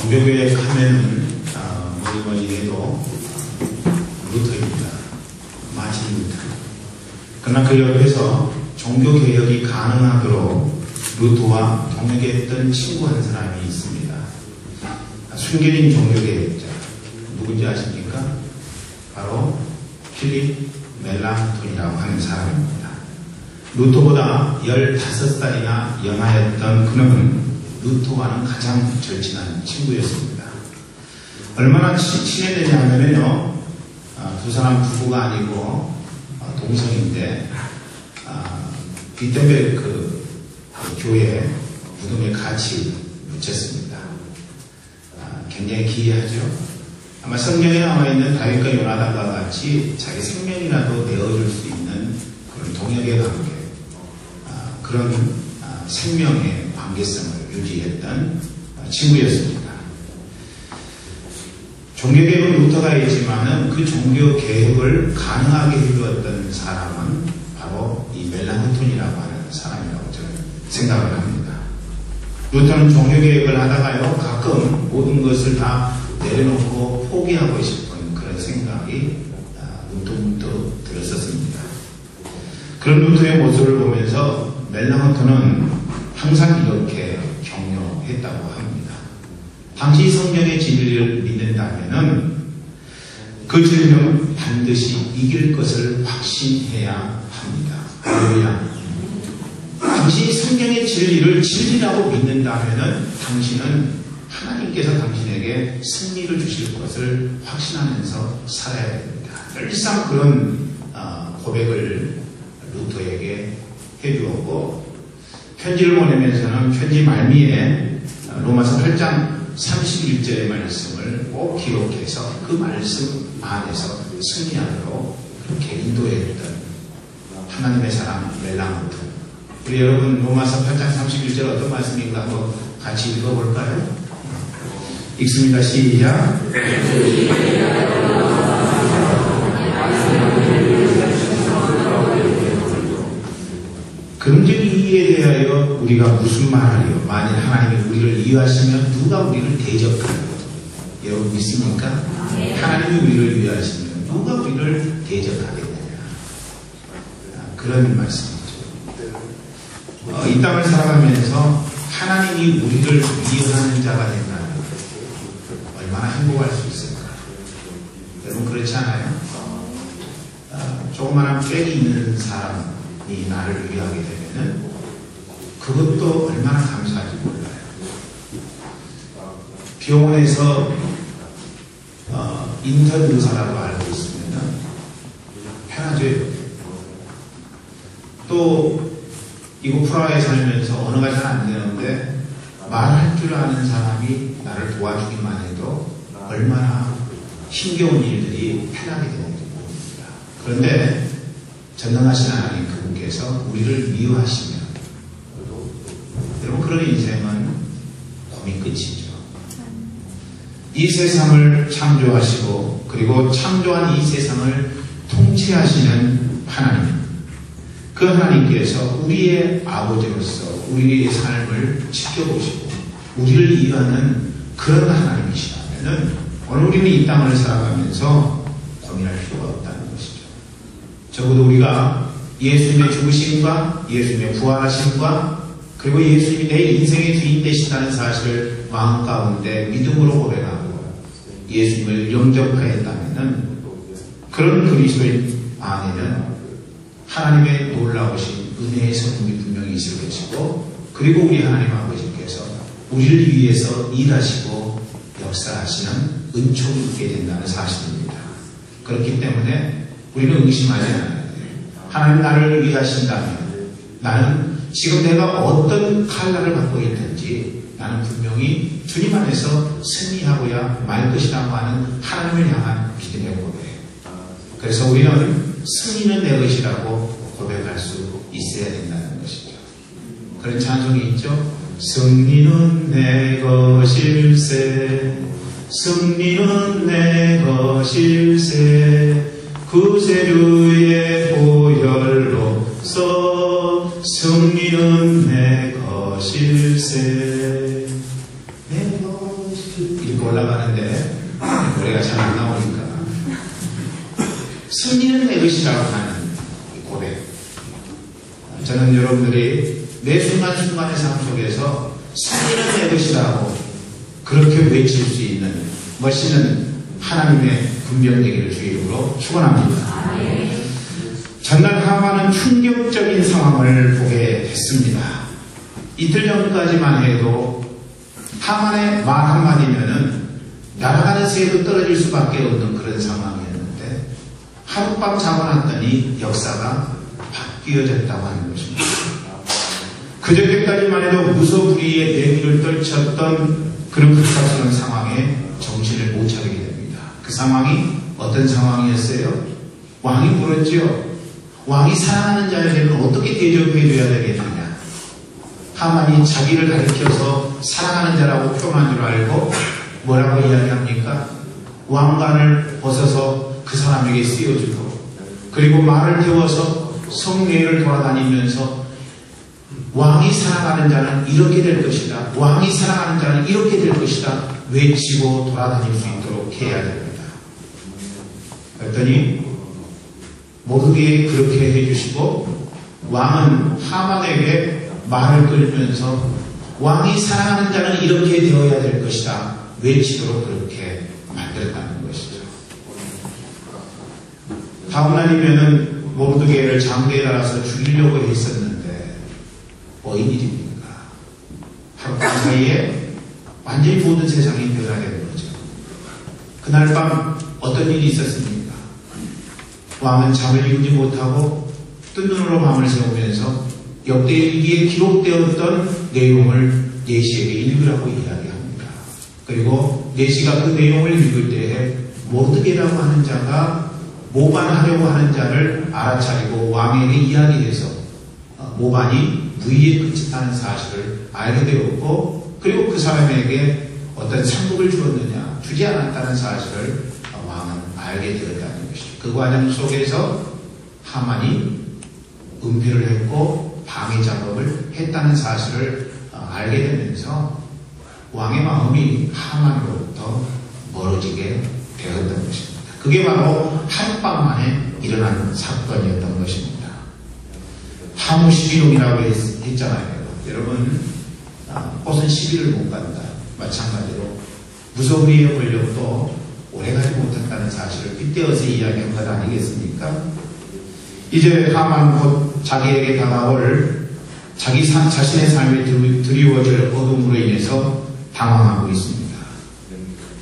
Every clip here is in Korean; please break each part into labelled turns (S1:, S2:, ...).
S1: 종교개혁 하면은 뭐니 해도 루터입니다. 마틴 루터. 그러나 그 옆에서 종교개혁이 가능하도록 루터와 동역했던 친구 한 사람이 있습니다. 순결인 종교개혁자. 누군지 아십니까? 바로 필립 멜랑톤이라고 하는 사람입니다. 루터보다 15살이나 연하였던 그는 루터와는 가장 절친한 친구였습니다. 얼마나 친했느냐면요, 두 사람 부부가 아니고 동성인데 비텐베르크 교회 무덤에 같이 묻혔습니다. 굉장히 기이하죠. 아마 성경에 나와있는 다윗과 요나단과 같이 자기 생명이라도 내어줄 수 있는 그런 동역의 관계, 그런 생명의 관계성을 유지했던 친구였습니다. 종교개혁은 루터가 있지만은 그 종교개혁을 가능하게 해주었던 사람은 바로 이 멜랑톤이라고 하는 사람이라고 저는 생각을 합니다. 루터는 종교개혁을 하다가요, 가끔 모든 것을 다 내려놓고 포기하고 싶은 그런 생각이 문득문득 들었었습니다. 그런 루터의 모습을 보면서 멜랑톤은 항상 이렇게 격려했다고 합니다. 당시 성경의 진리를 믿는다면은 그 진리는 반드시 이길 것을 확신해야 합니다. 할렐루야. 당시 성경의 진리를 진리라고 믿는다면은 당신은 하나님께서 당신에게 승리를 주실 것을 확신하면서 살아야 됩니다. 늘상 그런 고백을 루터에게 해주었고, 편지를 보내면서는 편지 말미에 로마서 8장 31절의 말씀을 꼭 기록해서 그 말씀 안에서 승리하도록 그렇게 인도했던 하나님의 사람 멜랑톤. 우리 여러분 로마서 8장 31절 어떤 말씀인가 한번 같이 읽어볼까요? 읽습니다. 시작. 금전 이의에 대하여 우리가 무슨 말하리요? 만일 하나님이 우리를 이해하시면 누가 우리를 대적하리요? 여러분 믿습니까? 하나님이 우리를 이해하시면 누가 우리를 대적하겠느냐? 그런 말씀이죠. 이 땅을 살아가면서 하나님이 우리를 이해하는 자가 된다면 얼마나 행복할 수 있을까? 여러분 그렇지 않아요? 조그마한 빽이 있는 사람이 나를 위하게 되면은 그것도 얼마나 감사할지 몰라요. 병원에서 인턴 의사라고 알고 있습니다. 편하죠. 또 이곳 프라하에 살면서 언어가 잘 안 되는데 말할 줄 아는 사람이 나를 도와주기만 해도 얼마나 힘겨운 일들이 편하게 되는지 모릅니다. 그런데 전능하신 하나님 그분께서 우리를 미워하시면 여러분 그런 인생은 고민 끝이죠. 이 세상을 창조하시고 그리고 창조한 이 세상을 통치하시는 하나님, 그 하나님께서 우리의 아버지로서 우리의 삶을 지켜보시고 우리를 이해하는 그런 하나님이시라면 오늘 우리는 이 땅을 살아가면서 고민할 필요가 없다는 것이죠. 적어도 우리가 예수님의 죽으심과 예수님의 부활하심과 그리고 예수님이 내 인생의 주인 되신다는 사실을 마음 가운데 믿음으로 고백하고 예수님을 영접하였다면 그런 그리스도인 안에는 하나님의 놀라우신 은혜의 성품이 분명히 있을 것이고 그리고 우리 하나님 아버지께서 우리를 위해서 일하시고 역사하시는 은총이 있게 된다는 사실입니다. 그렇기 때문에 우리는 의심하지 않아야 돼요. 하나님 나를 위하신다면 나는 지금 내가 어떤 칼날을 갖고 있는지 나는 분명히 주님 안에서 승리하고야 말 것이라고 하는 하나님을 향한 믿음의 고백. 그래서 우리는 승리는 내 것이라고 고백할 수 있어야 된다는 것이죠. 그런 찬송이 있죠. 승리는 내 것일세, 승리는 내 것일세, 구세주의 보혈로서 승리는 내 것일세. 내 것일 부르려고 하는데 노래가 잘 안 나오니까 승리는 내 것이라고 하는 고백. 저는 여러분들이 매 순간순간의 삶 속에서 승리는 내 것이라고 그렇게 외칠 수 있는 멋있는 하나님의 군병 되기를 주의 이름으로 축원합니다. 전날 하만은 충격적인 상황을 보게 됐습니다. 이틀 전까지만 해도 하만의 말 한마디면은 날아가는 새도 떨어질 수밖에 없는 그런 상황이었는데 하룻밤 자고났더니 역사가 바뀌어졌다고 하는 것입니다. 그저께까지만 해도 무소불위의 내기를 떨쳤던 그런 급박스러운 상황에 정신을 못 차리게 됩니다. 그 상황이 어떤 상황이었어요? 왕이 물었죠. 왕이 사랑하는 자에게는 어떻게 대접해줘야 되겠느냐. 하만이 자기를 가리켜서 사랑하는 자라고 표현한 줄 알고 뭐라고 이야기합니까? 왕관을 벗어서 그 사람에게 씌워주고 그리고 말을 태워서 성내를 돌아다니면서 왕이 사랑하는 자는 이렇게 될 것이다. 왕이 사랑하는 자는 이렇게 될 것이다. 외치고 돌아다닐 수 있도록 해야 됩니다. 그랬더니 모두에게 그렇게 해주시고 왕은 하만에게 말을 끌면서 왕이 사랑하는 자는 이렇게 되어야 될 것이다. 외치도록 그렇게 만들었다는 것이죠. 다음날이면은 모르드게를 장대에 달아서 죽이려고 했었는데 뭐인 일입니까? 하룻밤 사이에 완전히 모든 세상이 변화되는 거죠. 그날 밤 어떤 일이 있었습니까? 왕은 잠을 이루지 못하고 뜬 눈으로 밤을 새우면서 역대일기에 기록되었던 내용을 내시에게 읽으라고 이야기합니다. 그리고 내시가 그 내용을 읽을 때에 모르드게라고 하는 자가 모반하려고 하는 자를 알아차리고 왕에게 이야기해서 모반이 무의에 그쳤다는 사실을 알게 되었고 그리고 그 사람에게 어떤 상급을 주었느냐 주지 않았다는 사실을 왕은 알게 되었다는 것이죠. 그 과정 속에서 하만이 은폐를 했고 방해 작업을 했다는 사실을 알게 되면서 왕의 마음이 하만으로부터 멀어지게 되었던 것입니다. 그게 바로 하룻밤 만에 일어난 사건이었던 것입니다. 하무 11홍이라고 했잖아요. 여러분, 꽃은 10일을 못 간다. 마찬가지로 무소불위의 권력도 오래가지 못했다는 사실을 빗대어서 이야기한 것 아니겠습니까? 이제 하만 곧 자기에게 다가올 자신의 삶에 드리워질 어둠으로 인해서 당황하고 있습니다.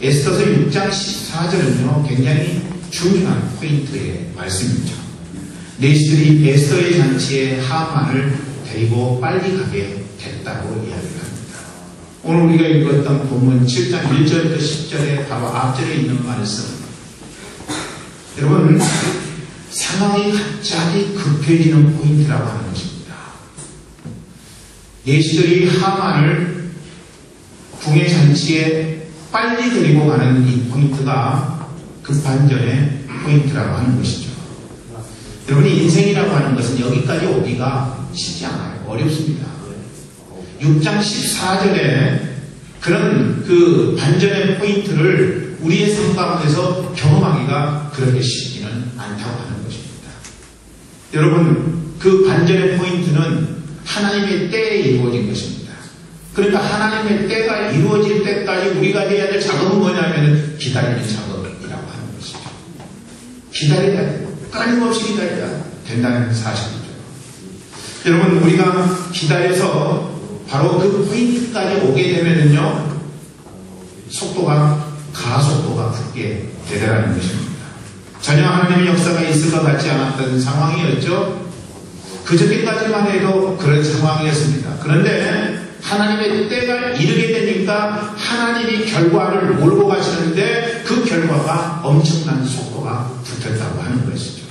S1: 에스더서 6장 14절은요 굉장히 중요한 포인트의 말씀이죠. 내시들이 에스더의 잔치에 하만을 데리고 빨리 가게 됐다고 이야기합니다. 오늘 우리가 읽었던 본문 7장 1절부터 10절에 바로 앞절에 있는 말씀. 여러분, 상황이 갑자기 급해지는 포인트라고 하는 것입니다. 내시들이 하만을 궁의 잔치에 빨리 데리고 가는 이 포인트가 급반전의 포인트라고 하는 것이죠. 여러분, 인생이라고 하는 것은 여기까지 오기가 쉽지 않아요. 어렵습니다. 6장 14절에 그런 그 반전의 포인트를 우리의 삶 가운데서 경험하기가 그렇게 쉽지는 않다고 하는 것입니다. 여러분, 그 반전의 포인트는 하나님의 때에 이루어진 것입니다. 그러니까 하나님의 때가 이루어질 때까지 우리가 해야 될 작업은 뭐냐면 기다리는 작업이라고 하는 것이죠. 기다려야 돼요. 끊임없이 기다려야 된다는 사실이죠. 여러분, 우리가 기다려서 바로 그 포인트까지 오게 되면은요, 가속도가 붙게 되더라는 것입니다. 전혀 하나님의 역사가 있을 것 같지 않았던 상황이었죠. 그저께까지만 해도 그런 상황이었습니다. 그런데 하나님의 때가 이르게 되니까 하나님이 결과를 몰고 가시는데 그 결과가 엄청난 속도가 붙었다고 하는 것이죠.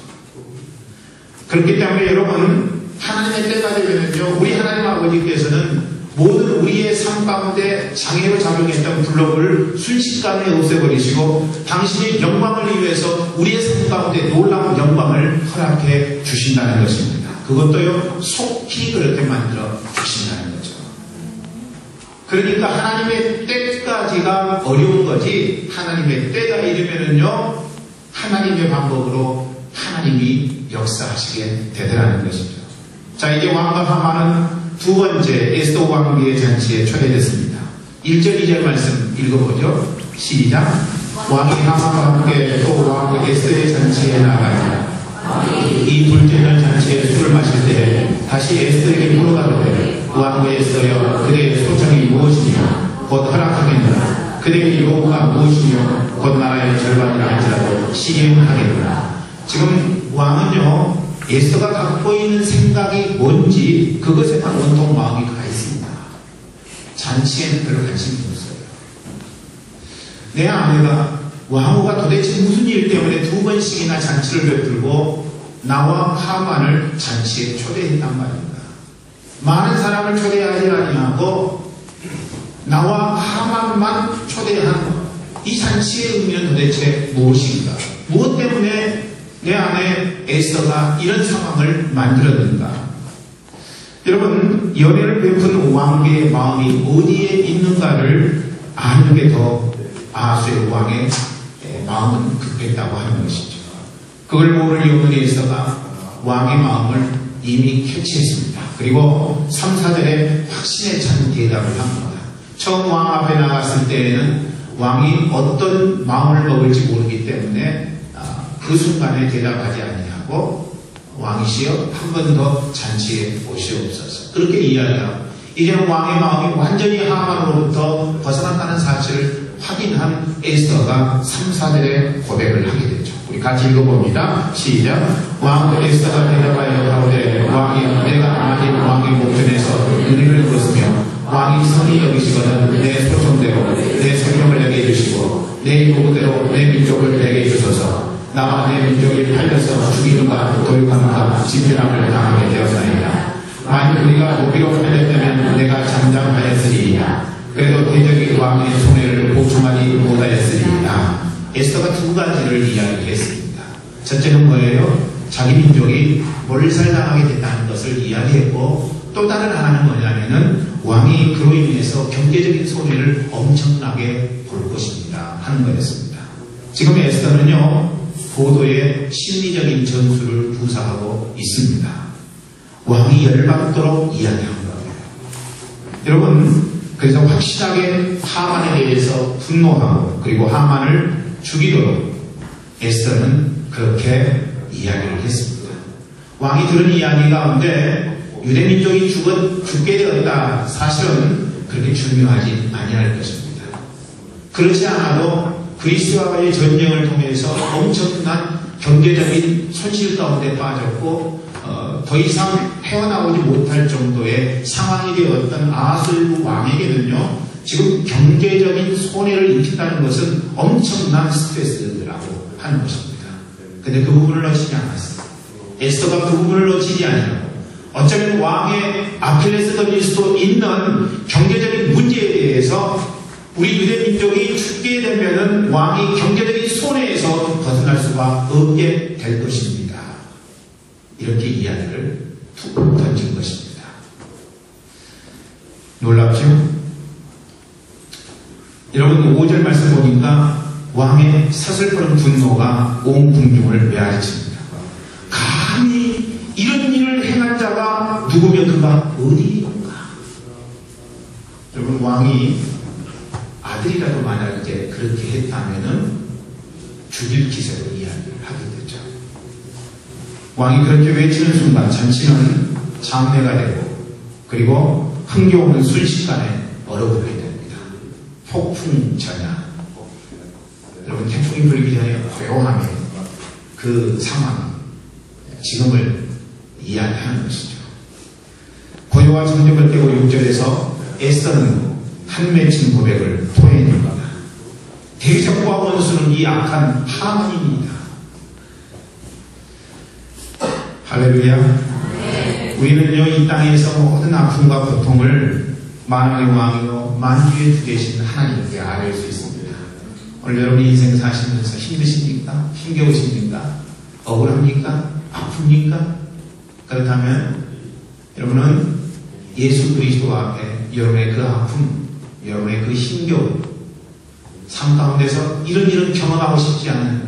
S1: 그렇기 때문에 여러분, 하나님의 때가 되면요, 우리 하나님 아버지께서는 모든 우리의 삶 가운데 장애로 작용했던 블록을 순식간에 없애버리시고 당신의 영광을 위해서 우리의 삶 가운데 놀라운 영광을 허락해 주신다는 것입니다. 그것도요, 속히 그렇게 만들어 주신다는 거죠. 그러니까 하나님의 때까지 하기가 어려운 거지 하나님의 때가 이르면은요 하나님의 방법으로 하나님이 역사하시게 되더라는 것이죠. 자, 이제 왕과 하만은 두 번째 에스더 왕비의 잔치에 초대됐습니다. 1절 2절 말씀 읽어보죠. 시작. 왕이 하만과 함께 또 왕 에스더의 잔치에 나가니라. 이 둘째 날 잔치에 술을 마실 때 다시 에스더에게 물어가로되 왕 에스더여 그대의 소청이 무엇이며 곧 허락하겠느냐 그대의 요구가 무엇이며 곧 나라의 절반이라 할지라도 시행하겠느냐. 지금 왕은요 에스더가 갖고 있는 생각이 뭔지 그것에만 온통 마음이 가 있습니다. 잔치에는 별로 관심이 없어요. 내 아내가 왕후가 도대체 무슨 일 때문에 두 번씩이나 잔치를 베풀고 나와 하만을 잔치에 초대했단 말입니다. 많은 사람을 초대하지 아니하고 나와 하만만 초대한 이 잔치의 의미는 도대체 무엇인가? 무엇 때문에 내 아내 에스더가 이런 상황을 만들었는가? 여러분, 연애를 베푼 왕비의 마음이 어디에 있는가를 아는 게 더 아하수의 왕의 마음은 급했다고 하는 것이죠. 그걸 모를 여문의 에스더가 왕의 마음을 이미 캐치했습니다. 그리고 3, 4절에 확신에 찬 대답을 합니다. 처음 왕 앞에 나갔을 때에는 왕이 어떤 마음을 먹을지 모르기 때문에 그 순간에 대답하지 아니하고 왕이시여 한 번 더 잔치에 오시옵소서 그렇게 이야기하고 이제는 왕의 마음이 완전히 하만으로부터 벗어났다는 사실을 확인한 에스더가 3, 4절에 고백을 하게 되죠. 우리 같이 읽어봅니다. 시작. 왕 에스더가 대답하여 가로되 왕이여 내가 아닌 왕의 목전에서 은혜를 입었으며 왕이 선히 여기시거든 내 소청대로 내 성령을 내게 해주시고 내 요구대로 내 민족을 내게 주소서. 나와 내 민족이 팔려서 죽이는가 도륙하는가 집필함을 당하게 되었나이다. 만일 우리가 고비로 팔렸다면 내가 잠잠하였으리이다. 그래도 대적이 왕의 손해를 보충하지 못하였으리이다. 에스더가 두 가지를 이야기했습니다. 첫째는 뭐예요? 자기 민족이 몰살당하게 됐다는 것을 이야기했고 또 다른 하나는 뭐냐면은 왕이 그로 인해서 경제적인 손해를 엄청나게 볼 것입니다 하는 거였습니다. 지금 에스더는요 고도의 심리적인 전술을 구사하고 있습니다. 왕이 열받도록 이야기한 거예요. 여러분, 그래서 확실하게 하만에 대해서 분노하고 그리고 하만을 죽이도록 에스더는 그렇게 이야기를 했습니다. 왕이 들은 이야기 가운데 유대민족이 죽게 되었다. 사실은 그렇게 중요하지 아니할 것입니다. 그렇지 않아도 그리스와의 전쟁을 통해서 엄청난 경제적인 손실 가운데 빠졌고 더 이상 헤어나오지 못할 정도의 상황이 되었던 아하스웨르 왕에게는요 지금 경제적인 손해를 입힌다는 것은 엄청난 스트레스라고 하는 것입니다. 근데 그 부분을 놓치지 않았어요. 에스더가 그 부분을 놓치지 않으려고 어쩌면 왕의 아킬레스건일 수도 있는 경제적인 문제에 대해서 우리 유대 민족이 죽게 되면은 왕이 경제적인 손해에서 벗어날 수가 없게 될 것입니다. 이렇게 이야기를 툭 던진 것입니다. 놀랍죠? 여러분 5절 말씀 보니까 왕의 서슬퍼른 분노가 온 궁중을 메아리칩니다. 감히 이런 일을 행한 자가 누구며 그가 어디인가? 여러분 왕이 아들이라도 만약 이제 그렇게 했다면은 죽일 기세로 이야기를 하게 되죠. 왕이 그렇게 외치는 순간 잔치는 장례가 되고 그리고 흥겨우는 순식간에 얼어붙게 됩니다. 폭풍 전야. 여러분 태풍이 불기 전에 고요함의 그 상황 지금을 이야기하는 것이죠. 고요와 정적을 깨고 6절에서 에스더는 한 맺힌 고백을 토해냅니다. 대적과 원수는 이 악한 하만입니다. 할렐루야. 네. 우리는요 이 땅에서 모든 아픔과 고통을 만왕의 왕이요 만주에 두 계신 하나님께 아뢰을 수 있습니다. 오늘 여러분이 인생 사시면서 힘드십니까? 힘겨우십니까? 억울합니까? 아픕니까? 그렇다면 여러분은 예수 그리스도 앞에 여러분의 그 아픔 여러분의 그 힘겨움, 삶 가운데서 이런 경험하고 싶지 않은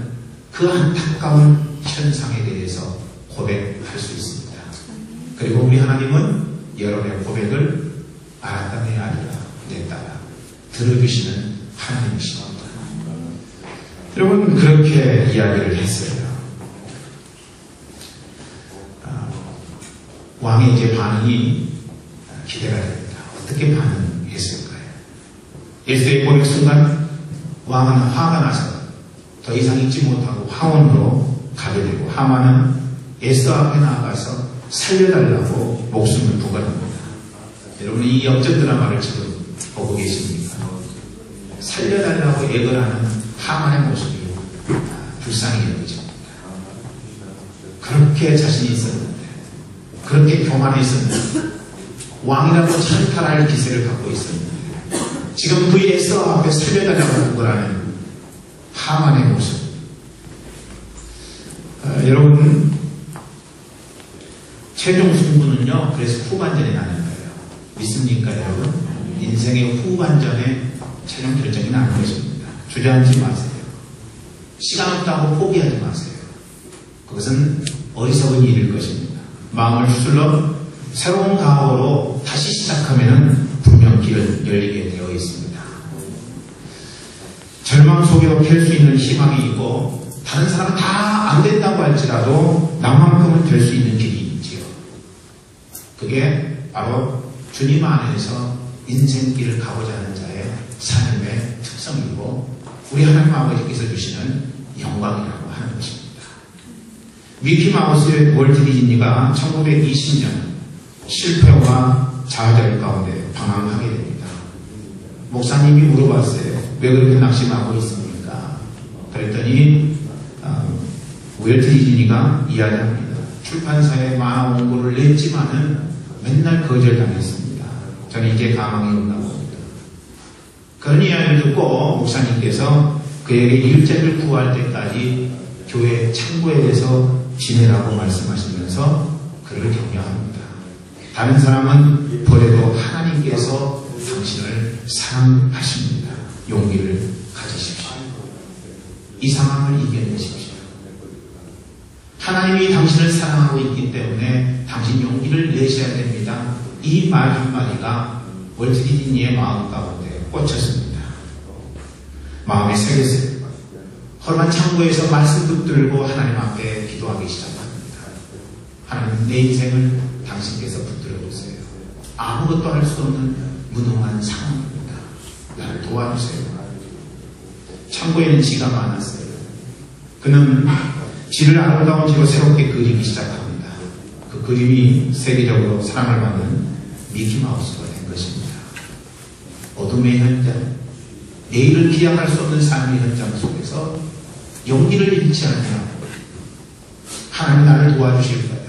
S1: 그 안타까운 현상에 대해서 고백할 수 있습니다. 그리고 우리 하나님은 여러분의 고백을 알았다 내 아니라 내 따라 들어주시는 하나님이십니다. 여러분 그렇게 이야기를 했어요. 왕의 이제 반응이 기대가 됩니다. 어떻게 반응했을까요? 에스더의 고백 순간 왕은 화가 나서 더 이상 잊지 못하고 황혼으로 가게 되고 하만은 에스더 앞에 나아가서 살려달라고 목숨을 부거합니다. 여러분 이 역전 드라마를 지금 보고 계십니까? 살려달라고 애걸하는 하만의 모습이 불쌍히 여겨집니다. 그렇게 자신이 있었는데 그렇게 교만해 있었는데 왕이라고 찬탈할 기세를 갖고 있었는데 지금 그 에스더 앞에 살려달라고 구걸하는 하만의 모습. 여러분 최종 승부는요 그래서 후반전에 나는 거예요. 믿습니까 여러분? 인생의 후반전에 최종 결정이 나는 것입니다. 주저앉지 마세요. 시간 없다고 포기하지 마세요. 그것은 어리석은 일일 것입니다. 마음을 휘둘러 새로운 각오로 다시 시작하면 분명 길은 열리게 되어 있습니다. 절망 속에도 펼 수 있는 희망이 있고 다른 사람은 다 안 된다고 할지라도 나만큼은 될 수 있는 길이 있지요. 그게 바로 주님 안에서 인생길을 가고자 하는 자의 삶의 특성이고 우리 하나님 아버지께서 주시는 영광이라고 하는 것입니다. 미키 마우스의 월트 디즈니가 1920년 실패와 좌절 가운데 방황하게 됩니다. 목사님이 물어봤어요. 왜 그렇게 낙심하고 있습니까? 그랬더니 월트 디즈니가 이야기합니다. 출판사에 만화 원고를 냈지만은 맨날 거절당했습니다. 저는 이제 가망이 없나 봅니다. 그런 이야기를 듣고 목사님께서 그에게 일자리를 구할 때까지 교회 창고에서 지내라고 말씀하시면서 그를 격려합니다. 다른 사람은 버려도 하나님께서 당신을 사랑하십니다. 용기를 가지십시오. 이 상황을 이겨내십시오. 하나님이 당신을 사랑하고 있기 때문에 당신 용기를 내셔야 됩니다. 이 말 한마디가 월트 디즈니의 마음 가운데 꽂혔습니다. 마음에 새겼어요. 헐만 창고에서 말씀 붙들고 하나님 앞에 기도하기 시작합니다. 하나님 내 인생을 당신께서 붙들어주세요. 아무것도 할 수 없는 무능한 상황입니다. 나를 도와주세요. 창고에는 지가 많았어요. 그는 지를 아름다운 지로 새롭게 그리기 시작합니다. 그 그림이 세계적으로 사랑을 받는 미키마우스가 된 것입니다. 어둠의 현장, 내일을 기약할 수 없는 삶의 현장 속에서 용기를 잃지 않냐. 하나님 나를 도와주실 거야.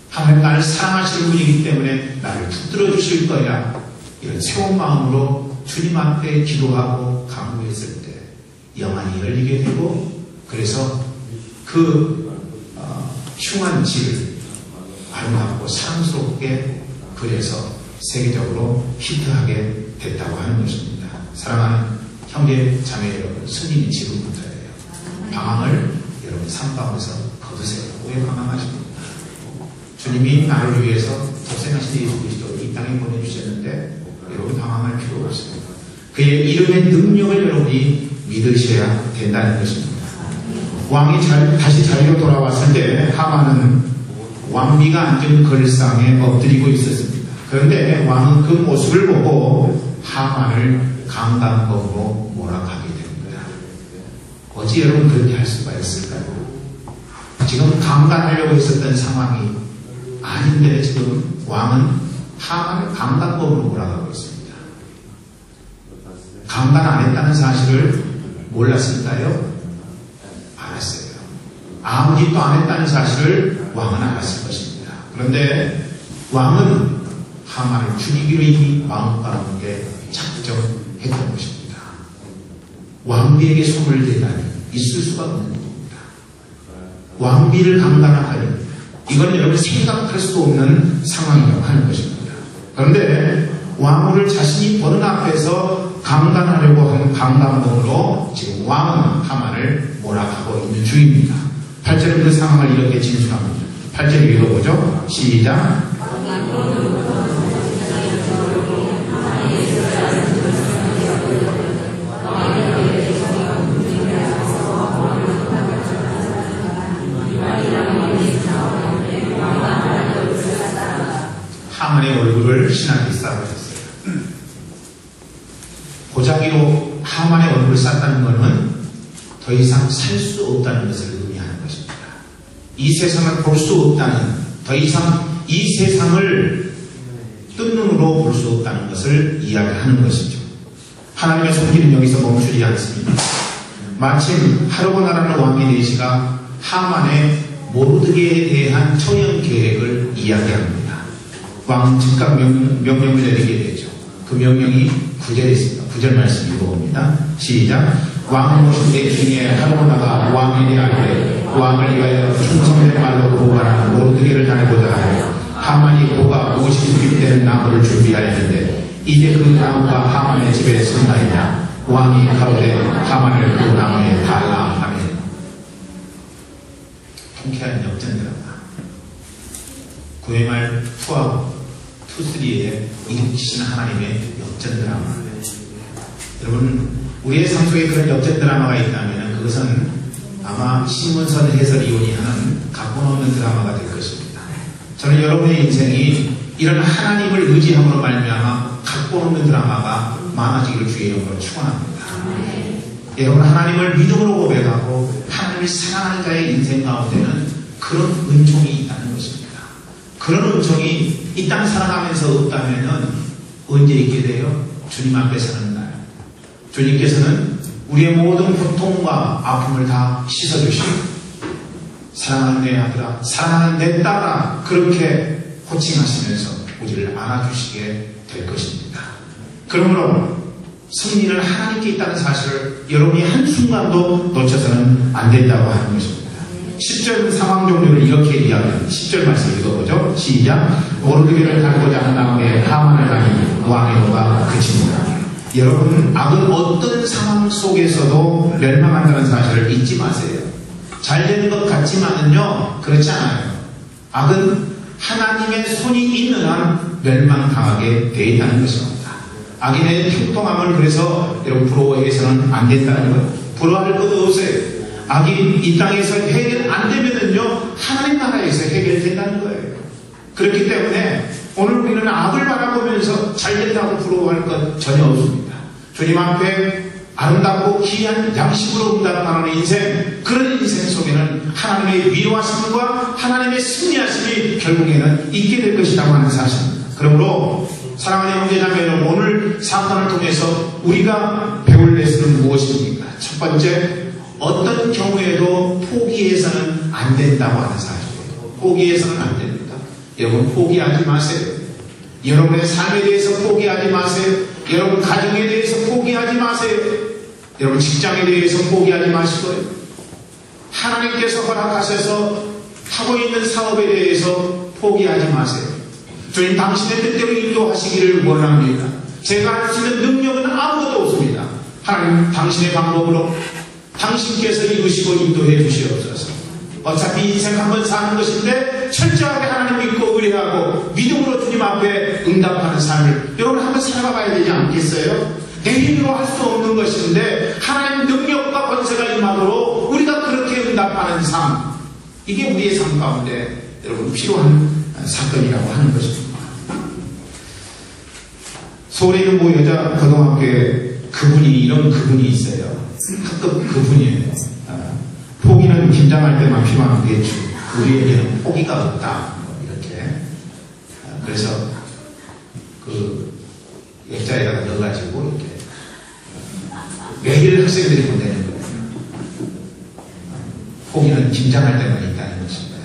S1: 하나님 나를 사랑하시는 분이기 때문에 나를 붙들어 주실 거야. 이런 새로운 마음으로 주님 앞에 기도하고 간구했을 때 영안이 열리게 되고 그래서 그 흉한 지를 아름답고 사랑스럽게 그려서 세계적으로 히트하게 됐다고 하는 것입니다. 사랑하는 형제 자매 여러분, 스님이 지금부터예요. 방황을 여러분 삶 가운데서 거두세요. 왜 방황하십니까? 주님이 나를 위해서 독생하신 예수 그리스도를 이 땅에 보내주셨는데 여러분 방황할 필요가 없습니다. 그의 이름의 능력을 여러분이 믿으셔야 된다는 것입니다. 왕이 다시 자리로 돌아왔을 때 하만은 왕비가 앉은 걸상에 엎드리고 있었습니다. 그런데 왕은 그 모습을 보고 하만을 강간범으로 몰아가게 됩니다. 어찌 여러분 그렇게 할 수가 있을까요? 지금 강간하려고 했었던 상황이 아닌데 지금 왕은 하만을 강간범으로 몰아가고 있습니다. 강간 안 했다는 사실을 몰랐을까요? 알았어요. 아무 짓도 안 했다는 사실을 왕은 알았을 것입니다. 그런데 왕은 하만을 죽이기로 이미 마음 가운데 작정했던 것입니다. 왕비에게 손을 대다니 있을 수가 없는 겁니다. 왕비를 강간하다니 이건 여러분 생각할 수 없는 상황이라고 하는 것입니다. 그런데 왕후를 자신이 보는 앞에서 강간하려고 하는 강간범으로 지금 왕은 하만을 몰아가고 있는 중입니다. 8절은 그 상황을 이렇게 진술합니다. 8절 읽어보죠. 시작. 하만의 얼굴을 신하들이 쌓아주셨어요. 고자기로 하만의 얼굴을 쌓았다는 것은 더 이상 살 수 없다는 것을 의미하는 것입니다. 이 세상을 볼 수 없다는, 더 이상 이 세상을 뜬 눈으로 볼 수 없다는 것을 이야기하는 것이죠. 하나님의 손길은 여기서 멈추지 않습니다. 마침 하르보나라는 왕의 내시가 하만의 모르드게에 대한 처형 계획을 이야기합니다. 왕 즉각 명령을 내리게 되죠. 그 명령이 9절에 있습니다. 9절 말씀 읽어봅니다. 시작. 왕 모신대 중에 하르보나가 왕에게 아뢰되 왕을 위하여 충성된 말로 보관하는 모르드게를 다니고자 하여 하만이 그가 무엇이 수입되는 나무를 준비하였는데 이제 그 나무가 하만의 집에 선다이냐. 왕이 가로되 하만을 그 나무에 달라 하며. 통쾌한 역전 드라마. 9회 말 투하고 투쓰리에 일으키신 하나님의 역전 드라마. 여러분, 우리의 삶 속에 그런 역전 드라마가 있다면 그것은 아마 신문선 해설위원이 하는 각본 없는 드라마가 될 것입니다. 저는 여러분의 인생이 이런 하나님을 의지함으로 말미암아 각본 없는 드라마가 많아지기를 주의 이름으로 축원합니다. 여러분, 하나님을 믿음으로 고백하고 하나님을 사랑하는 자의 인생 가운데는 그런 은총이 있다는 것입니다. 그런 은총이 이 땅 살아가면서 없다면 언제 있게 돼요? 주님 앞에 사는 날. 주님께서는 우리의 모든 고통과 아픔을 다 씻어주시고 사랑하는 내 아들아, 사랑하는 내 딸아, 그렇게 호칭하시면서 우리를 안아주시게 될 것입니다. 그러므로 승리는 하나님께 있다는 사실을 여러분이 한순간도 놓쳐서는 안 된다고 하는 것입니다. 10절 상황 종류를 이렇게 이야기합니다. 10절 말씀 읽어보죠. 시작. 모르드게를 다루고자 하는 다음에 하만을 다니 왕의 노가 그칩니다. 여러분, 악은 어떤 상황 속에서도 멸망한다는 사실을 잊지 마세요. 잘 되는 것 같지만은요, 그렇지 않아요. 악은 하나님의 손이 있는 한 멸망당하게 되어 있다는 것입니다. 악인의 평통함을 그래서 여러분 부러워해서는 안 된다는 거예요. 부러워할 것도 없어요. 악이 이 땅에서 해결 안 되면은요, 하나님 나라에서 해결된다는 거예요. 그렇기 때문에 오늘 우리는 악을 바라보면서 잘 된다고 부러워할 것 전혀 없습니다. 주님 앞에 아름답고 귀한 양식으로 응답하는 인생, 그런 인생 속에는 하나님의 위로하심과 하나님의 승리하심이 결국에는 있게 될 것이라고 하는 사실입니다. 그러므로 사랑하는 형제자매 여러분, 오늘 사건을 통해서 우리가 배울 레슨은 무엇입니까? 첫 번째, 어떤 경우에도 포기해서는 안 된다고 하는 사실이에요. 포기해서는 안 됩니다. 여러분, 포기하지 마세요. 여러분의 삶에 대해서 포기하지 마세요. 여러분 가정에 대해서 포기하지 마세요. 여러분 직장에 대해서 포기하지 마시고요. 하나님께서 허락하셔서 하고 있는 사업에 대해서 포기하지 마세요. 주님 당신의 뜻대로 인도하시기를 원합니다. 제가 할 수 있는 능력은 아무것도 없습니다. 하나님 당신의 방법으로 당신께서 이루시고 인도해 주시옵소서. 어차피 인생 한번 사는 것인데 철저하게 하나님 믿고 의뢰하고 믿음으로 주님 앞에 응답하는 삶을 여러분 한번 살아가 봐야 되지 않겠어요? 내 힘으로 할 수 없는 것인데 하나님 능력과 권세가 임하도록 우리가 그렇게 응답하는 삶, 이게 우리의 삶 가운데 여러분 필요한 사건이라고 하는 것입니다. 서울에 있는 모 여자 고등학교에 이런 그분이 있어요. 학급 그분이에요. 포기는 긴장할 때만 필요한 대추. 우리에게는 포기가 없다. 이렇게. 그래서 그 액자에다가 넣어가지고 이렇게 매일 학생들이 보내는 거예요. 포기는 긴장할 때만 있다는 것입니다.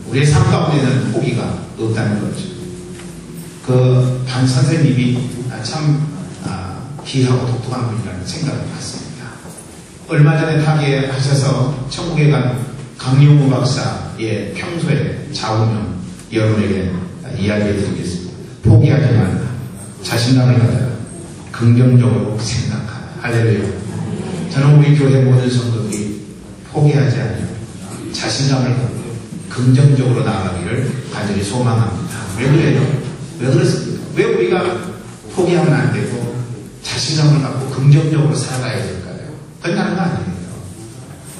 S1: 우리의 삶 가운데는 포기가 없다는 거죠. 그 반 선생님이 참 귀하고 독특한 분이라는 생각을 갖습니다. 얼마 전에 타계하셔서 천국에 간 강용우 박사의 평소의 좌우명 여러분에게 이야기해 드리겠습니다. 포기하지 말라. 자신감을 가져라. 긍정적으로 생각하라. 할렐루야. 저는 우리 교회 모든 성도들이 포기하지 않으며 자신감을 갖고 긍정적으로 나아가기를 간절히 소망합니다. 왜 그래요? 왜 그렇습니까? 왜 우리가 포기하면 안 되고 자신감을 갖고 긍정적으로 살아가야 될까요? 그건 다른 거 아니에요.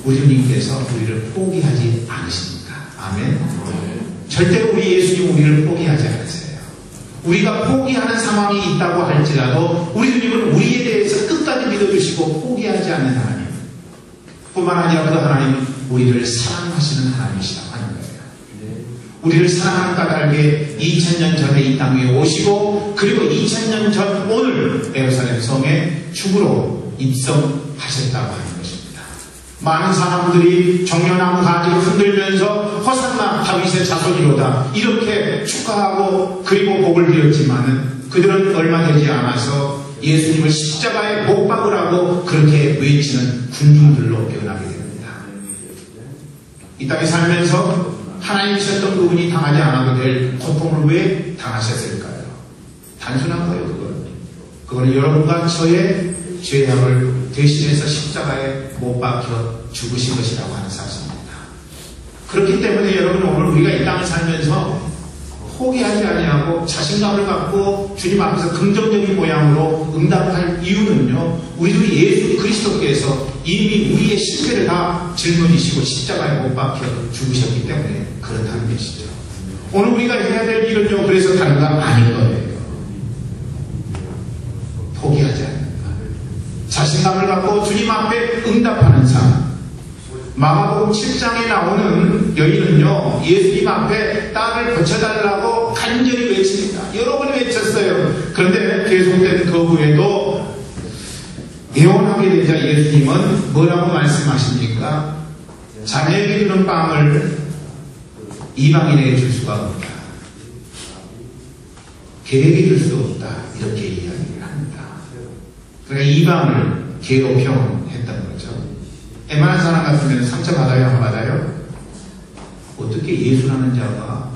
S1: 우리 주님께서 우리를 포기하지 않으십니다. 아멘. 절대로 우리 예수님 우리를 포기하지 않으세요. 우리가 포기하는 상황이 있다고 할지라도 우리 주님은 우리에 대해서 끝까지 믿어주시고 포기하지 않는 하나님. 뿐만 아니라 그 하나님은 우리를 사랑하시는 하나님이시라고 하는 거예요. 우리를 사랑하는 까닭에 2000년 전에 이 땅에 오시고 그리고 2000년 전 오늘 예루살렘 성에 죽으러 입성하셨다고 하는 것입니다. 많은 사람들이 정려나무 가지를 흔들면서 호산나 다윗의 자손이로다 이렇게 축하하고 그리고 복을 드렸지만은 그들은 얼마 되지 않아서 예수님을 십자가에 못 박으라고 그렇게 외치는 군중들로 변하게 됩니다. 이 땅에 살면서 하나님이셨던 그분이 당하지 않아도 될 고통을 왜 당하셨을까요? 단순한 거예요. 그거는 여러분과 저의 죄악을 대신해서 십자가에 못 박혀 죽으신 것이라고 하는 사실입니다. 그렇기 때문에 여러분 오늘 우리가 이 땅을 살면서 포기하지 아니하고 자신감을 갖고 주님 앞에서 긍정적인 모양으로 응답할 이유는요. 우리 주 예수 그리스도께서 이미 우리의 실패를 다 짊어지시고 십자가에 못 박혀 죽으셨기 때문에 그렇다는 것이죠. 오늘 우리가 해야 될 일은요. 그래서 다른 건 아닌 거예요. 포기하지 않는 것. 자신감을 갖고 주님 앞에 응답하는 삶. 마가복음 7장에 나오는 여인은요. 예수님 앞에 딸을 고쳐달라고 간절히 외칩니다. 여러 번 외쳤어요. 그런데 계속된 그 후에도 애원하게 되자 예수님은 뭐라고 말씀하십니까? 자녀에게 주는 빵을 이방인에게 줄 수가 없다. 개에게 줄 수 없다. 이렇게 이야기를 합니다. 그러니까 이방을 개로 표현했던 거죠. 웬만한 사람 같으면 상처받아요? 안 받아요? 어떻게 예수라는 자가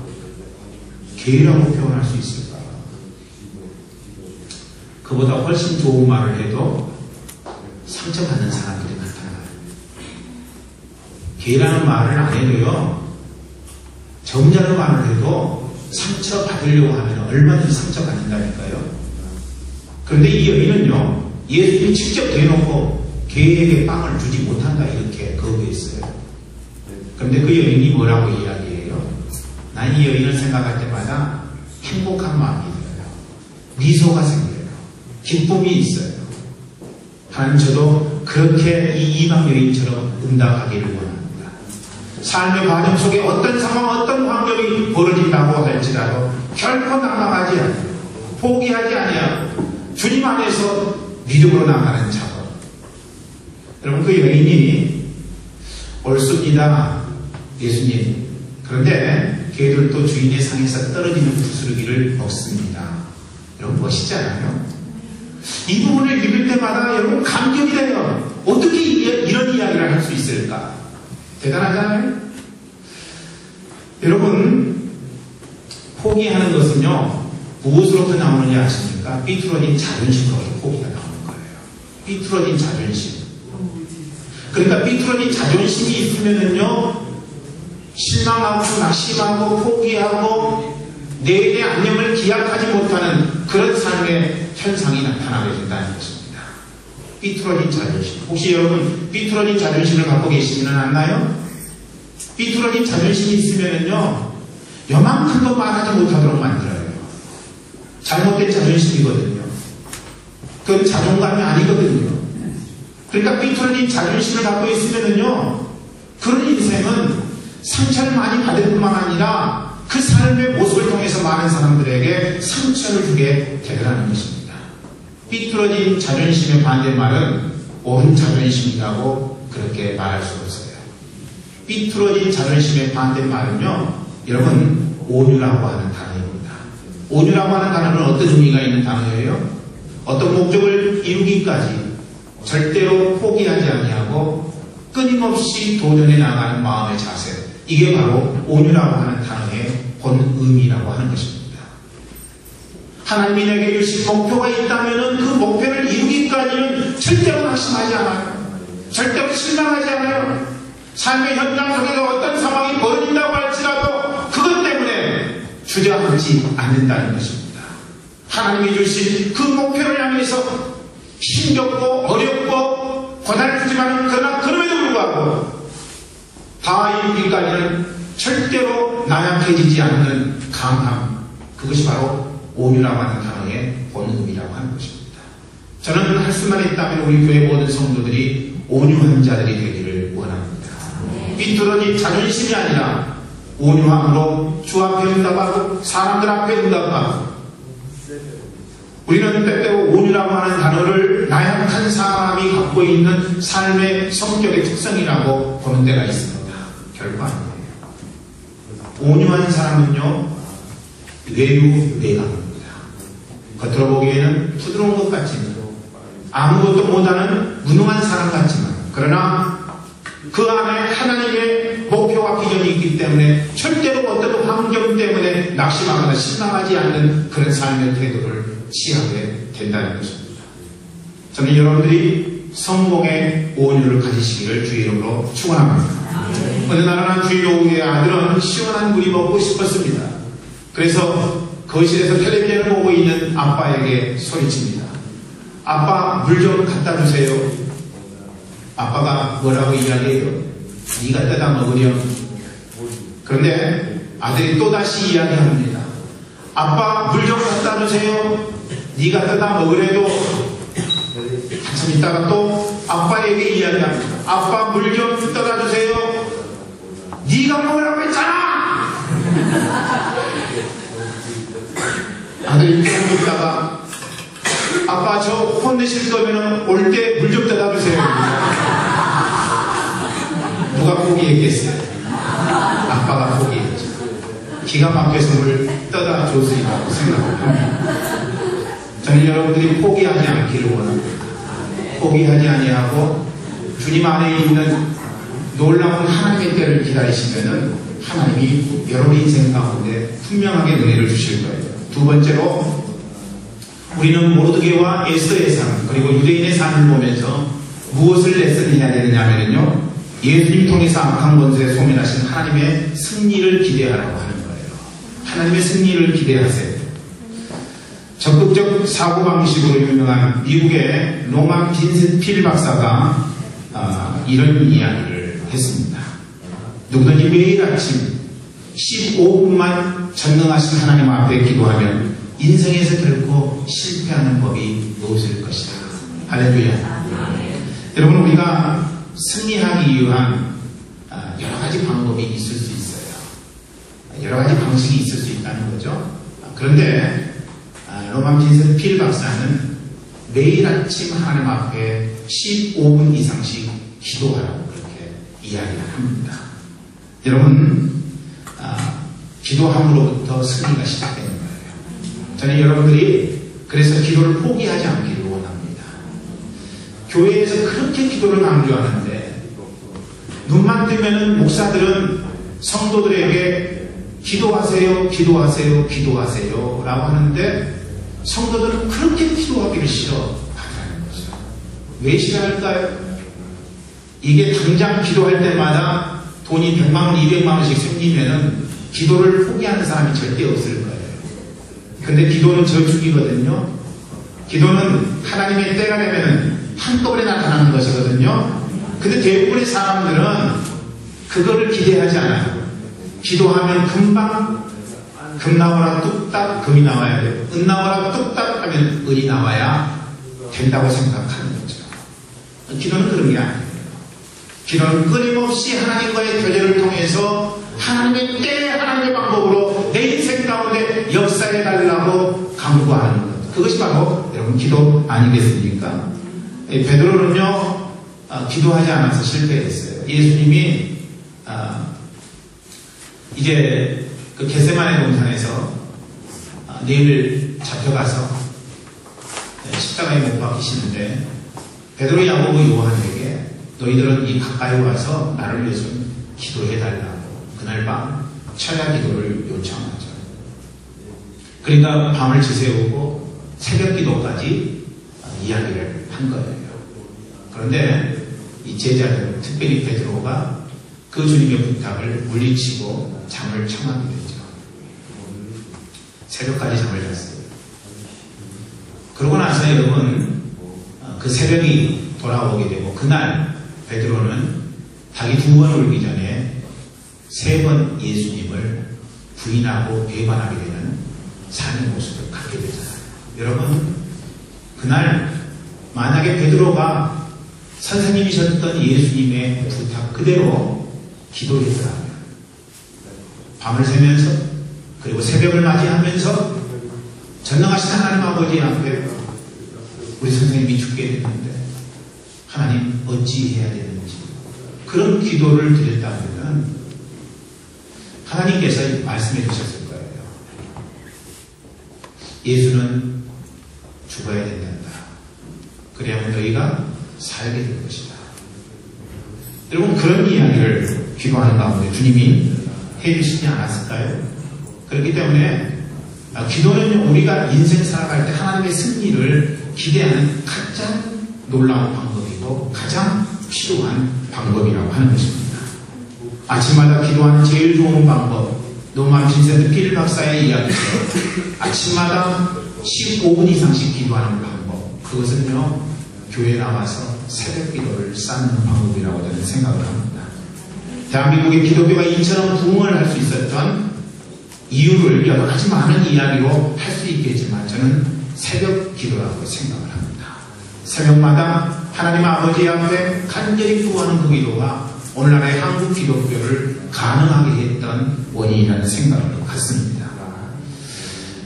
S1: 개라고 표현할 수 있을까? 그보다 훨씬 좋은 말을 해도 상처받는 사람들이 나타나요. 개라는 말을 안 해도요. 점잖은 말을 해도 상처받으려고 하면 얼마든지 상처받는다니까요. 그런데 이 여인은요. 예수님이 직접 대놓고 개에게 빵을 주지 못한다 이렇게 거부했어요. 그런데 그 여인이 뭐라고 이야기해요? 난 이 여인을 생각할 때마다 행복한 마음이 들어요. 미소가 생겨요. 기쁨이 있어요. 하나님 저도 그렇게 이 이방 여인처럼 응답하기를 원합니다. 삶의 과정 속에 어떤 상황, 어떤 환경이 벌어진다고 할지라도 결코 낙망하지 않고 포기하지 아니하고 주님 안에서 믿음으로 나가는 작업. 여러분 그 여인이 옳습니다. 예수님. 그런데 개들도 주인의 상에서 떨어지는 부스러기를 먹습니다. 여러분 멋있잖아요. 이 부분을 읽을 때마다 여러분 감격이 돼요. 어떻게 이런 이야기를 할 수 있을까? 대단하잖아요. 여러분 포기하는 것은요. 무엇으로부터 나오는지 아십니까? 삐뚤어진 자존심으로부터 포기가 나오는 거예요. 삐뚤어진 자존심. 그러니까 삐뚤어진 자존심이 있으면은요, 실망하고 낙심하고 포기하고 내일의 안녕을 기약하지 못하는 그런 삶의 현상이 나타나게 된다는 것입니다. 삐뚤어진 자존심. 혹시 여러분 삐뚤어진 자존심을 갖고 계시지는 않나요? 삐뚤어진 자존심이 있으면은요, 요만큼도 말하지 못하도록 만들어요. 잘못된 자존심이거든요. 그건 자존감이 아니거든요. 그러니까 삐뚤어진 자존심을 갖고 있으면은요, 그런 인생은 상처를 많이 받을 뿐만 아니라 그 삶의 모습을 통해서 많은 사람들에게 상처를 주게 되더라는 것입니다. 삐뚤어진 자존심의 반대말은 옳은 자존심이라고 그렇게 말할 수 없어요. 삐뚤어진 자존심의 반대말은요, 여러분, 온유라고 하는 단어입니다. 온유라고 하는 단어는 어떤 의미가 있는 단어예요? 어떤 목적을 이루기까지 절대로 포기하지 아니하고 끊임없이 도전해 나가는 마음의 자세. 이게 바로 온유라고 하는 단어의 본 의미라고 하는 것입니다. 하나님이 내게 주신 목표가 있다면 그 목표를 이루기까지는 절대로 낙심하지 않아요. 절대로 실망하지 않아요. 삶의 현장 속에서 어떤 상황이 벌어진다고 할지라도 그것 때문에 주저하지 않는다는 것입니다. 하나님이 주신 그 목표를 향해서 힘겹고 어렵고 고달프지만 그러나 그럼에도 불구하고 다 이루기까지는 절대로 나약해지지 않는 강함, 그것이 바로 온유라고 하는 단어의 본의미라고 하는 것입니다. 저는 할 수만 있다면 우리 교회 모든 성도들이 온유한 자들이 되기를 원합니다. 삐뚤어진 자존심이 아니라 온유함으로 주 앞에 응답하고 사람들 앞에 응답하고, 우리는 때때로 온유라고 하는 단어를 나약한 사람이 갖고 있는 삶의 성격의 특성이라고 보는 데가 있습니다. 결코 아니에요. 온유한 사람은요, 외유내강입니다. 겉으로 보기에는 부드러운 것 같지만, 아무것도 못하는 무능한 사람 같지만, 그러나 그 안에 하나님의 목표와 비전이 있기 때문에 절대로 어떤 환경 때문에 낙심하거나 실망하지 않는 그런 삶의 태도를 취하게 된다는 것입니다. 저는 여러분들이 성공의 온유를 가지시기를 주의 이름으로 축원합니다. 어느 날은 주일 오후에 아들은 시원한 물이 먹고 싶었습니다. 그래서 거실에서 텔레비전을 보고 있는 아빠에게 소리칩니다. 아빠, 물 좀 갖다 주세요. 아빠가 뭐라고 이야기해요? 네가 뜯어 먹으렴. 그런데 아들이 또다시 이야기합니다. 아빠, 물 좀 갖다 주세요. 네가 뜯어 먹으래도 한참 있다가 또 아빠에게 이야기합니다. 아빠, 물 좀 뜯어 주세요. 네가 먹으라고 했잖아. 아들이 조금 있다가 아빠, 저 혼내실 거면 올 때 물 좀 떠다 주세요. 누가 포기했겠어요? 아빠가 포기했죠. 기가 막혀서 물 떠다 줬으리라고 생각합니다. 저는 여러분들이 포기하지 않기를 원합니다. 포기하지 아니하고 주님 안에 있는 놀라운 하나님의 때를 기다리시면은 하나님이 여러분 인생 가운데 분명하게 은혜를 주실 거예요. 두 번째로, 우리는 모르드게와 에스더의 삶, 그리고 유대인의 삶을 보면서 무엇을 레슨을 해야 되느냐면요, 예수님 통해서 악한 권세에 소멸하신 하나님의 승리를 기대하라고 하는 거예요. 하나님의 승리를 기대하세요. 적극적 사고방식으로 유명한 미국의 로만 빈센트 필 박사가 이런 이야기를 했습니다. 누구든지 매일 아침 15분만 전능하신 하나님 앞에 기도하면 인생에서 결코 실패하는 법이 없을 것이다. 할렐루야. 여러분, 우리가 승리하기 위한 여러 가지 방법이 있을 수 있어요. 여러 가지 방식이 있을 수 있다는 거죠. 그런데 로만 빈센트 필 박사는 매일 아침 하나님 앞에 15분 이상씩 기도하라고 그렇게 이야기를 합니다. 여러분, 기도함으로부터 승리가 시작되는 거예요. 저는 여러분들이 그래서 기도를 포기하지 않기를 원합니다. 교회에서 그렇게 기도를 강조하는데, 눈만 뜨면은 목사들은 성도들에게 기도하세요, 기도하세요, 기도하세요 라고 하는데, 성도들은 그렇게 기도하기를 싫어하더라는 거죠. 왜 싫어할까요? 이게 당장 기도할 때마다 돈이 100만원, 200만원씩 생기면은 기도를 포기하는 사람이 절대 없을 거예요. 근데 기도는 저축이거든요. 기도는 하나님의 때가 되면은 한꺼번에 나타나는 것이거든요. 근데 대부분의 사람들은 그거를 기대하지 않아요. 기도하면 금방 금 나오라 뚝딱 금이 나와야 돼요. 은 나오라 뚝딱 하면 은이 나와야 된다고 생각하는 거죠. 기도는 그런 게 아니에요. 기도는 끊임없이 하나님과의 교제를 통해서 하나님의 때, 하나님의 방법으로 내 인생 가운데 역사해 달라고 간구하는 것. 그것이 바로 여러분 기도 아니겠습니까? 베드로는요, 기도하지 않아서 실패했어요. 예수님이 이제 그 겟세마네 동산에서 내일 잡혀가서 십자가에 못 박히시는데, 베드로, 야고보, 요한에게 너희들은 이 가까이 와서 나를 위해서 기도해 달라고 그날 밤 철야 기도를 요청하죠. 그러니까 밤을 지새우고 새벽 기도까지 이야기를 한 거예요. 그런데 이 제자들, 특별히 베드로가 그 주님의 부탁을 물리치고 잠을 청하게 되죠. 새벽까지 잠을 잤어요. 그러고 나서 여러분, 그 새벽이 돌아오게 되고 그날 베드로는 닭이 2번 울기 전에 3번 예수님을 부인하고 배반하게 되는 삶의 모습을 갖게 되잖아요. 여러분, 그날 만약에 베드로가 선생님이셨던 예수님의 부탁 그대로 기도했더라면, 밤을 새면서 그리고 새벽을 맞이하면서 전능하신 하나님 아버지 앞에 우리 선생님이 죽게 됐는데 하나님 어찌 해야 되는지 그런 기도를 드렸다면 하나님께서 말씀해 주셨을 거예요. 예수는 죽어야 된단다. 그래야만 너희가 살게 될 것이다. 여러분, 그런 이야기를 기도하는 가운데 주님이 해주시지 않았을까요? 그렇기 때문에 기도는 우리가 인생 살아갈 때 하나님의 승리를 기대하는 가장 놀라운 방법이고 가장 필요한 방법이라고 하는 것입니다. 아침마다 기도하는 제일 좋은 방법, 노만 빈센트 필 박사의 이야기처럼 아침마다 15분 이상씩 기도하는 방법, 그것은요 교회에 나와서 새벽 기도를 쌓는 방법이라고 저는 생각을 합니다. 대한민국의 기독교가 이처럼 부흥을 할 수 있었던 이유를 여러 가지 많은 이야기로 할 수 있겠지만 저는 새벽 기도라고 생각을 합니다. 새벽마다 하나님 아버지 앞에 간절히 구하는 그 기도가 오늘날의 한국 기독교를 가능하게 했던 원인이라는 생각을 갖습니다.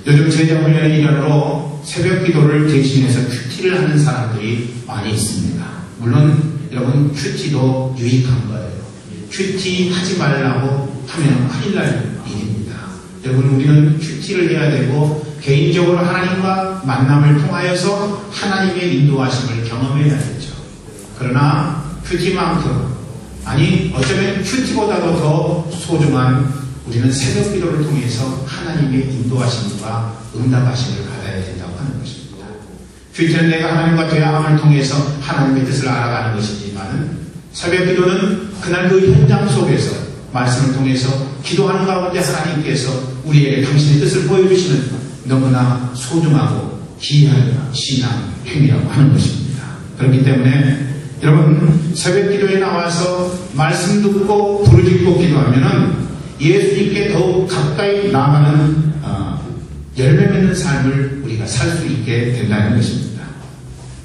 S1: 요즘 제자훈련의 일환으로 새벽 기도를 대신해서 큐티를 하는 사람들이 많이 있습니다. 물론 여러분 큐티도 유익한 거예요. 큐티 하지 말라고 하면 큰일 날 일입니다. 여러분, 우리는 큐티를 해야 되고 개인적으로 하나님과 만남을 통하여서 하나님의 인도하심을 경험해야겠죠. 그러나 큐티만큼, 아니 어쩌면 큐티보다도 더 소중한 우리는 새벽 기도를 통해서 하나님의 인도하심과 응답하심을 받아야 된다고 하는 것입니다. 큐티는 내가 하나님과 대화함을 통해서 하나님의 뜻을 알아가는 것이지만 새벽 기도는 그날 그 현장 속에서 말씀을 통해서 기도하는 가운데 하나님께서 우리에게 당신의 뜻을 보여주시는 너무나 소중하고 귀한 신앙 행위라고 하는 것입니다. 그렇기 때문에 여러분, 새벽 기도에 나와서 말씀 듣고 부르짖고 기도하면은 예수님께 더욱 가까이 나아가는 열매 맺는 삶을 우리가 살 수 있게 된다는 것입니다.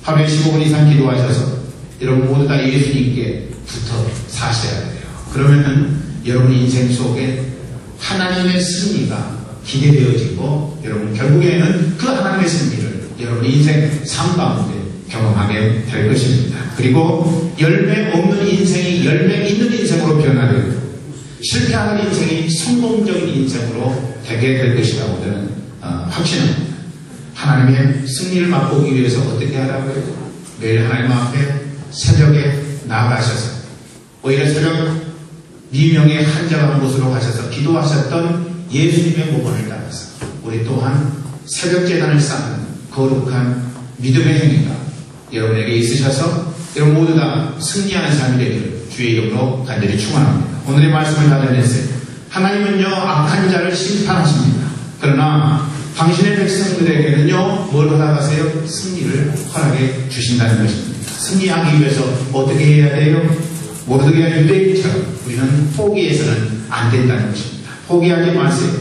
S1: 하루에 15분 이상 기도하셔서 여러분 모두 다 예수님께 붙어 사셔야 돼요. 그러면은 여러분 인생 속에 하나님의 승리가 기대되어지고 여러분 결국에는 그 하나님의 승리를 여러분 인생 삶 가운데 경험하게 될 것입니다. 그리고 열매 없는 인생이 열매 있는 인생으로 변화되고 실패하는 인생이 성공적인 인생으로 되게 될 것이라고 저는 확신합니다. 하나님의 승리를 맛보기 위해서 어떻게 하라고요? 매일 하나님 앞에 새벽에 나아가셔서 오히려 새벽 미명의 한적한 곳으로 가셔서 기도하셨던 예수님의 모범을 따라서 우리 또한 새벽 제단을 쌓는 거룩한 믿음의 행위가 여러분에게 있으셔서 여러분 모두 다 승리하는 삶이 되기를 주의 이름으로 간절히 축원합니다. 오늘의 말씀을 다져냈어요. 하나님은요 악한 자를 심판하십니다. 그러나 당신의 백성들에게는요 뭘 허락하세요? 승리를 허락해 주신다는 것입니다. 승리하기 위해서 어떻게 해야 돼요? 모르드게와 유대인처럼 우리는 포기해서는 안 된다는 것입니다. 포기하지 마세요.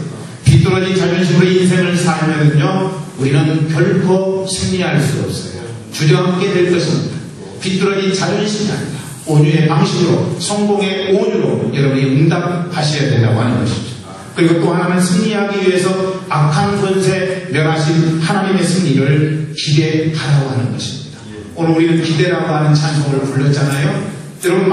S1: 비뚤어진 자존심으로 인생을 살면은요 우리는 결코 승리할 수 없어요. 주저앉게 될 것입니다. 비뚤어진 자존심이 아니라 온유의 방식으로 성공의 온유로 여러분이 응답하셔야 된다고 하는 것이죠. 그리고 또 하나는 승리하기 위해서 악한 권세 멸하신 하나님의 승리를 기대하라고 하는 것입니다. 오늘 우리는 기대라고 하는 찬송을 불렀잖아요. 여러분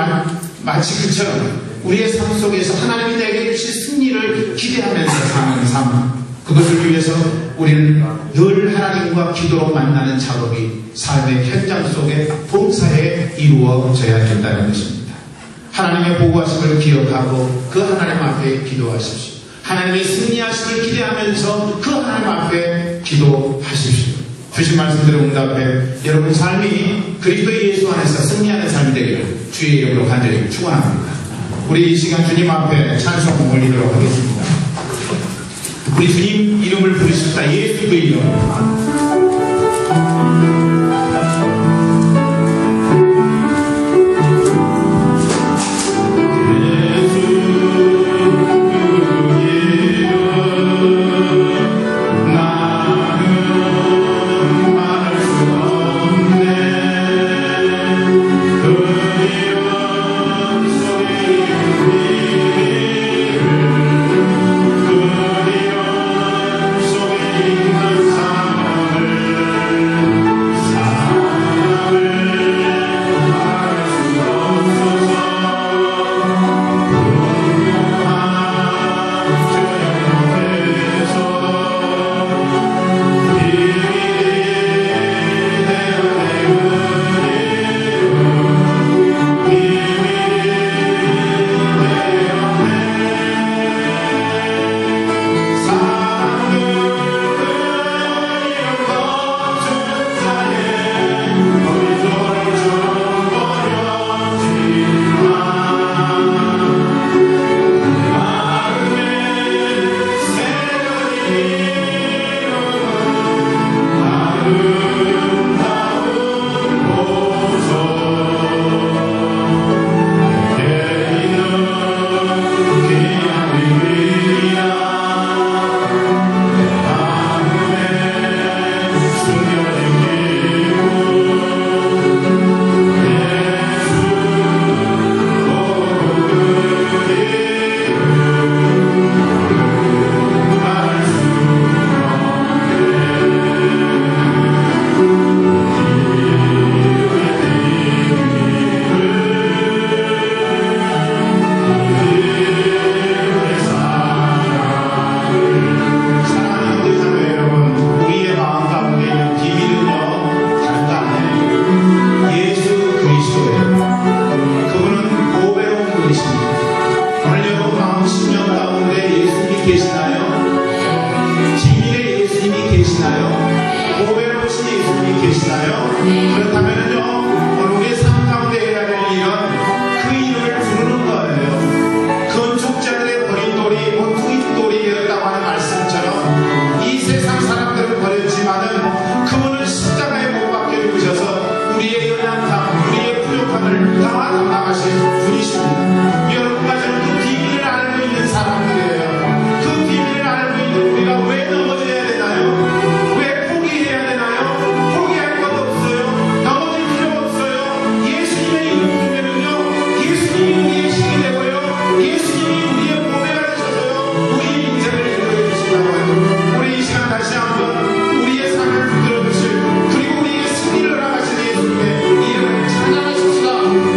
S1: 마치 그처럼 우리의 삶 속에서 하나님이 내게 주실 승리를 기대하면서 사는 삶, 그것을 위해서 우리는 늘 하나님과 기도로 만나는 작업이 삶의 현장 속에 봉사에 이루어져야 된다는 것입니다. 하나님의 보호하심을 기억하고 그 하나님 앞에 기도하십시오. 하나님의 승리하시길 기대하면서 그 하나님 앞에 기도하십시오. 주신 말씀대로 응답해 여러분 삶이 그리스도 예수 안에서 승리하는 삶이 되기를 주의 이름으로 간절히 축원합니다. 우리 이 시간 주님 앞에 찬송 올리도록 하겠습니다. 우리 주님 이름을 부르십시다. 예수 그 이름.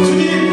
S1: 주님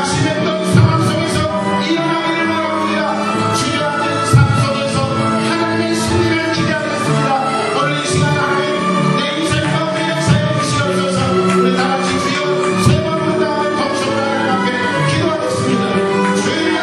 S1: 낙심했던 상황 속에서 일어나기를 바랍니다. 주저앉은 삶 속에서 하나님의 승리를 기대하겠습니다. 오늘 이 시간 하나님 내 인생 가운데 역사해 주시옵소서. 우리 다같이 주여 세 번 본 다음에 동성으로 하나님 앞에 기도하겠습니다. 주여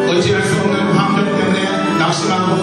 S1: 어찌할 수 없는 환경 때문에 낙심하고